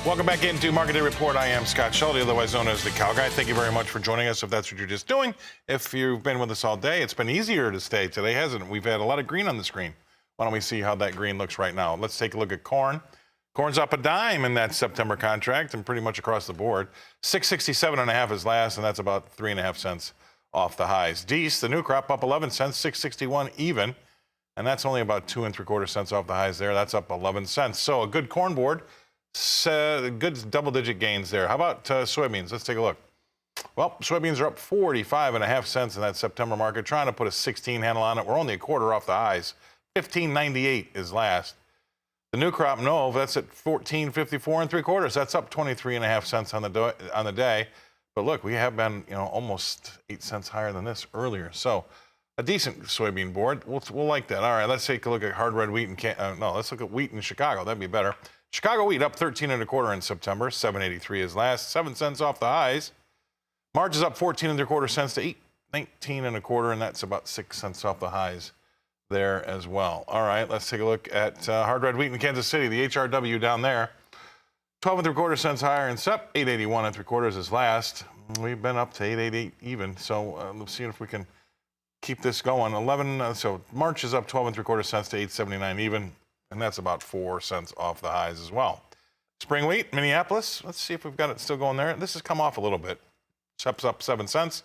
Welcome back into Market Day Report. I am Scott Schulte, otherwise known as the Cow Guy. Thank you very much for joining us if that's what you're just doing. If you've been with us all day, it's been easier to stay today, hasn't it? We've had a lot of green on the screen. Why don't we see how that green looks right now? Let's take a look at corn. Corn's up a dime in that September contract and pretty much across the board. 667.5 is last, and that's about 3.5 cents off the highs. Dees, the new crop, up 11 cents, 661 even, and that's only about 2 3/4 cents off the highs there. That's up 11 cents. So a good corn board. Good double-digit gains there. How about soybeans? Let's take a look. Well, soybeans are up 45.5 cents in that September market, trying to put a 16 handle on it. We're only a quarter off the highs. 15.98 is last. The new crop, no, that's at 14.54 3/4. That's up 23.5 cents on the day. But look, we have been, almost 8 cents higher than this earlier. So a decent soybean board. We'll like that. All right, let's take a look at hard red wheat let's look at wheat in Chicago. That'd be better. Chicago wheat up 13 1/4 in September. 7.83 is last. 7 cents off the highs. March is up 14 1/4 cents to 8.19 1/4, and that's about 6 cents off the highs there as well. All right, let's take a look at hard red wheat in Kansas City. The HRW down there, 12 3/4 cents higher in Sep. 8.81 3/4 is last. We've been up to 8.88 even. So let's see if we can keep this going. So March is up 12 3/4 cents to 8.79 even. And that's about 4 cents off the highs as well. Spring wheat, Minneapolis. Let's see if we've got it still going there. This has come off a little bit. Sep's up 7 cents,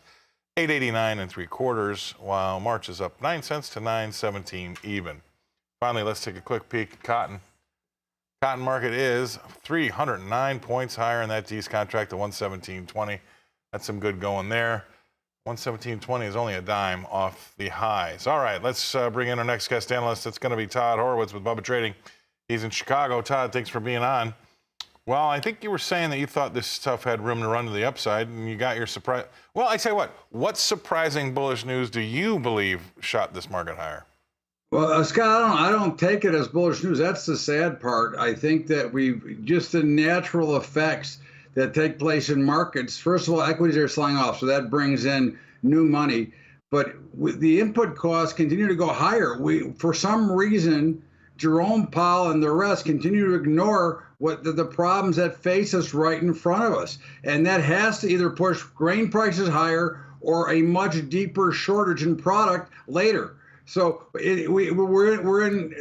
8.89 3/4, while March is up 9 cents to 9.17 even. Finally, let's take a quick peek at cotton. Cotton market is 309 points higher in that D's contract to 117.20. That's some good going there. 117.20 is only a dime off the highs. All right, let's bring in our next guest analyst. It's going to be Todd Horowitz with Bubba Trading. He's in Chicago. Todd, thanks for being on. Well, I think you were saying that you thought this stuff had room to run to the upside, and you got your surprise. Well, I tell you what surprising bullish news do you believe shot this market higher? Well, Scott, I don't take it as bullish news. That's the sad part. I think that just the natural effects that take place in markets. First of all, equities are selling off, so that brings in new money. But the input costs continue to go higher. For some reason, Jerome Powell and the rest continue to ignore what the problems that face us right in front of us. And that has to either push grain prices higher or a much deeper shortage in product later. So we're in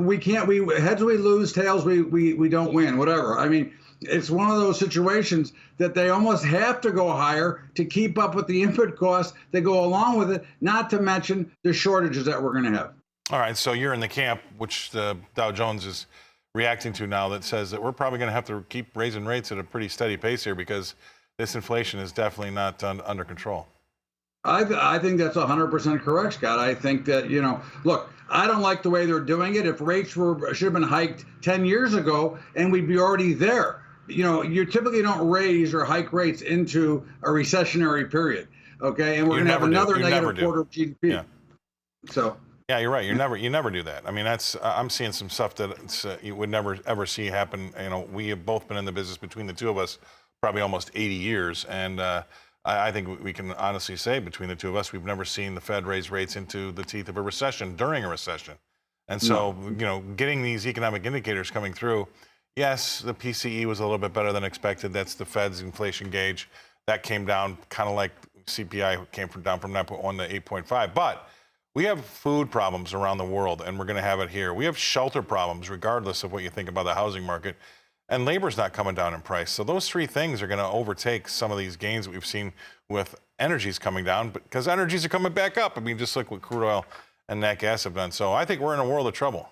we can't heads we lose, tails we don't win, whatever. I mean, it's one of those situations that they almost have to go higher to keep up with the input costs that go along with it, not to mention the shortages that we're going to have. All right, so you're in the camp, which the Dow Jones is reacting to now, that says that we're probably going to have to keep raising rates at a pretty steady pace here because this inflation is definitely not under control. I think that's 100% correct, Scott. I think that, look, I don't like the way they're doing it. If rates should have been hiked 10 years ago, and we'd be already there. You typically don't raise or hike rates into a recessionary period, okay? And we're going to have another negative quarter of GDP. Yeah. So. Yeah, you're right. You never do that. I mean, I'm seeing some stuff that you would never ever see happen. We have both been in the business between the two of us probably almost 80 years, and I think we can honestly say between the two of us, we've never seen the Fed raise rates into the teeth of a recession during a recession. And so, getting these economic indicators coming through. Yes, the PCE was a little bit better than expected. That's the Fed's inflation gauge. That came down kind of like CPI came down from 9.1 to 8.5. But we have food problems around the world, and we're going to have it here. We have shelter problems, regardless of what you think about the housing market. And labor's not coming down in price. So those three things are going to overtake some of these gains that we've seen with energies coming down, because energies are coming back up. I mean, just look what crude oil and nat gas have done. So I think we're in a world of trouble.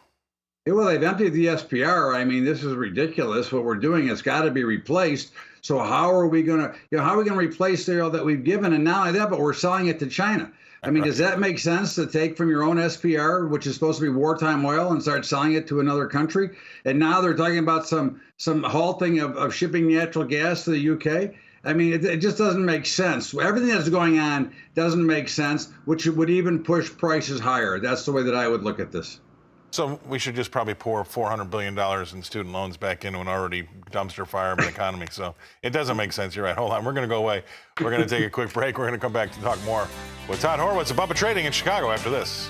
Well, they've emptied the SPR. I mean, this is ridiculous. What we're doing has got to be replaced. So how are we going to, replace the oil that we've given? And not only that, but we're selling it to China. I mean, does that make sense to take from your own SPR, which is supposed to be wartime oil, and start selling it to another country? And now they're talking about some halting of shipping natural gas to the UK. I mean, it just doesn't make sense. Everything that's going on doesn't make sense, which would even push prices higher. That's the way that I would look at this. So we should just probably pour $400 billion in student loans back into an already dumpster fire of an economy. So it doesn't make sense. You're right. Hold on. We're going to go away. We're going to take a quick break. We're going to come back to talk more with Todd Horowitz of Bubba Trading in Chicago after this.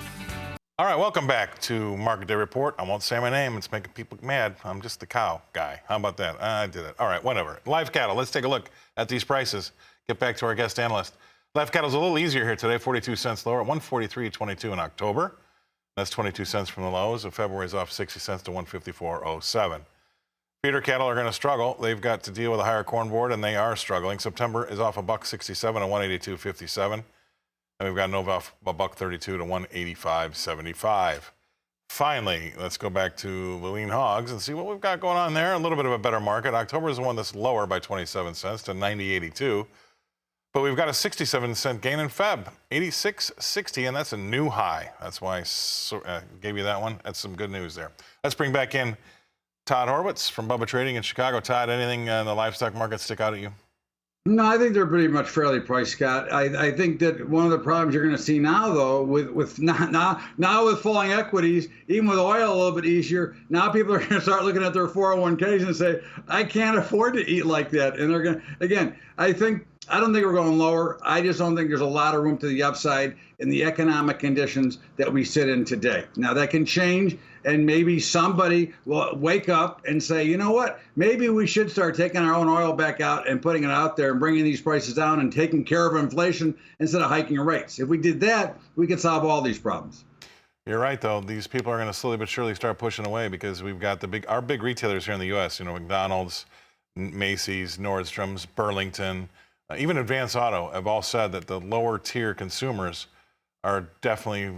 All right, welcome back to Market Day Report. I won't say my name. It's making people mad. I'm just the cow guy. How about that? I did it. All right, whatever. Live cattle. Let's take a look at these prices. Get back to our guest analyst. Live cattle's a little easier here today, 42 cents lower at 143.22 in October. That's 22 cents from the lows. Of February is off 60 cents to 154.07. Feeder cattle are going to struggle. They've got to deal with a higher corn board, and they are struggling. September is off $1.67 to 182.57. And we've got Nova off $1.32 to 185.75. Finally, let's go back to the lean hogs and see what we've got going on there. A little bit of a better market. October is the one that's lower by 27 cents to 90.82. But we've got a 67-cent gain in Feb, 86.60, and that's a new high. That's why I gave you that one. That's some good news there. Let's bring back in Todd Horwitz from Bubba Trading in Chicago. Todd, anything in the livestock market stick out at you? No, I think they're pretty much fairly priced, Scott. I think that one of the problems you're going to see now, though, with falling equities, even with oil a little bit easier, now people are going to start looking at their 401ks and say, I can't afford to eat like that. And they're going to, again, I don't think we're going lower. I just don't think there's a lot of room to the upside in the economic conditions that we sit in today. Now, that can change, and maybe somebody will wake up and say, you know what, maybe we should start taking our own oil back out and putting it out there and bringing these prices down and taking care of inflation instead of hiking rates. If we did that, we could solve all these problems. You're right, though. These people are going to slowly but surely start pushing away because we've got our big retailers here in the U.S., McDonald's, Macy's, Nordstrom's, Burlington, even Advance Auto have all said that the lower tier consumers are definitely,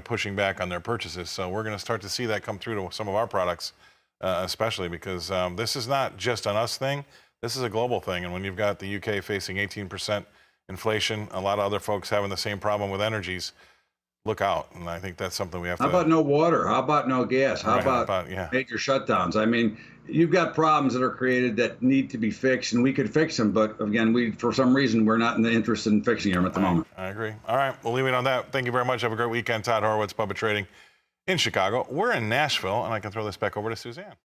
pushing back on their purchases. So we're going to start to see that come through to some of our products, especially because this is not just an us thing. This is a global thing. And when you've got the UK facing 18% inflation, a lot of other folks having the same problem with energies, look out. And I think that's something we have to. How about no water? How about no gas? How about major shutdowns? I mean, you've got problems that are created that need to be fixed, and we could fix them. But again, for some reason, we're not interested in fixing them at the moment. I agree. All right, we'll leave it on that. Thank you very much. Have a great weekend. Todd Horwitz, Bubba Trading in Chicago. We're in Nashville, and I can throw this back over to Suzanne.